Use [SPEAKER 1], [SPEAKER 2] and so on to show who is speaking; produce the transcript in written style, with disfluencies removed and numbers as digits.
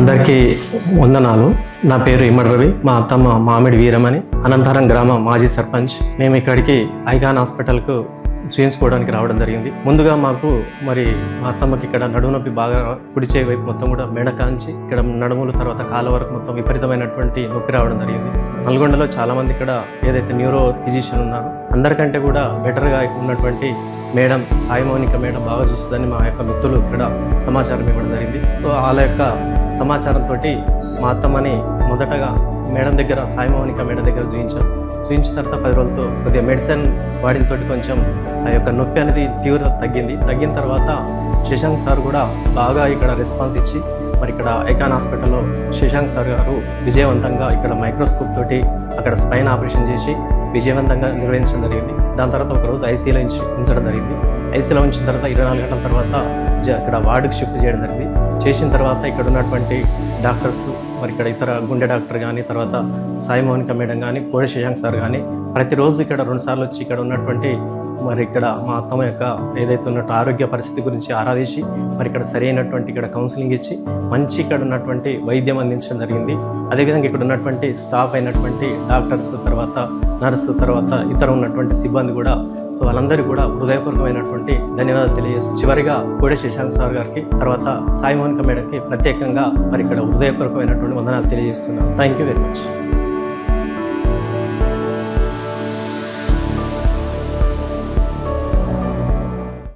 [SPEAKER 1] అందరికీ వందనాలు. నా పేరు ఇమ్మడి రవి. మా అత్తమ్మ మామిడి వీరమని, అనంతరం గ్రామ మాజీ సర్పంచ్. మేము ఇక్కడికి ఐకాన్ హాస్పిటల్కు చేయించుకోవడానికి రావడం జరిగింది. ముందుగా మాకు మా అత్తమ్మకి ఇక్కడ నడుము నొప్పి బాగా కుడి చేయి వైపు మొత్తం కూడా మెడ కాంచి ఇక్కడ నడుముల తర్వాత కాళ్ళ వరకు మొత్తం విపరీతమైనటువంటి నొప్పి రావడం జరిగింది. నల్గొండలో చాలా మంది ఇక్కడ ఏదైతే న్యూరో ఫిజిషియన్ ఉన్నారో అందరికంటే కూడా బెటర్గా ఉన్నటువంటి మేడం సాయి మౌనిక మేడం బాగా చూస్తుందని మా యొక్క మిత్రులు ఇక్కడ సమాచారం ఇవ్వడం జరిగింది. సో వాళ్ళ యొక్క సమాచారంతో మా అత్తమ్మని మొదటగా మేడం దగ్గర సాయి మౌనిక మేడం దగ్గర చూయించిన తర్వాత 10 రోజులతో కొద్దిగా మెడిసిన్ వాడినతో కొంచెం ఆ యొక్క నొప్పి అనేది తీవ్రత తగ్గిన తర్వాత శశాంక్ సార్ కూడా బాగా ఇక్కడ రెస్పాన్స్ ఇచ్చి మరి ఇక్కడ ఐకాన్ హాస్పిటల్లో శశాంక్ సార్ గారు విజయవంతంగా ఇక్కడ మైక్రోస్కోప్ తోటి అక్కడ స్పైన్ ఆపరేషన్ చేసి విజయవంతంగా నిర్వహించడం జరిగింది. దాని తర్వాత ఒకరోజు ఐసీలో ఉంచడం జరిగింది. ఐసీలో ఉంచిన తర్వాత 24 గంటల తర్వాత ఇక్కడ వార్డుకి షిఫ్ట్ చేయడం జరిగింది. చేసిన తర్వాత ఇక్కడ ఉన్నటువంటి డాక్టర్స్ మరి ఇక్కడ ఇతర గుండె డాక్టర్ కానీ తర్వాత సాయి మౌనిక మేడం కానీ కోడి శశాంక్ సార్ కానీ ప్రతిరోజు ఇక్కడ 2 సార్లు వచ్చి ఇక్కడ ఉన్నటువంటి మరి ఇక్కడ మా అత్తమ్మ యొక్క ఏదైతే ఉన్నట్టు ఆరోగ్య పరిస్థితి గురించి ఆరాధించి మరి ఇక్కడ సరైనటువంటి ఇక్కడ కౌన్సిలింగ్ ఇచ్చి మంచి ఇక్కడ ఉన్నటువంటి వైద్యం అందించడం జరిగింది. అదేవిధంగా ఇక్కడ ఉన్నటువంటి స్టాఫ్ అయినటువంటి డాక్టర్స్ తర్వాత నర్సు తర్వాత ఇతర ఉన్నటువంటి సిబ్బంది కూడా సో వాళ్ళందరికీ కూడా హృదయపూర్వకమైనటువంటి ధన్యవాదాలు తెలియజేస్తూ చివరిగా కోడి శశాంక్ సార్ గారికి తర్వాత సాయి మౌనిక మేడంకి ప్రత్యేకంగా మరి ఇక్కడ హృదయపూర్వకమైనటువంటి వందనాలు తెలియజేస్తున్నాను. Thank you very much.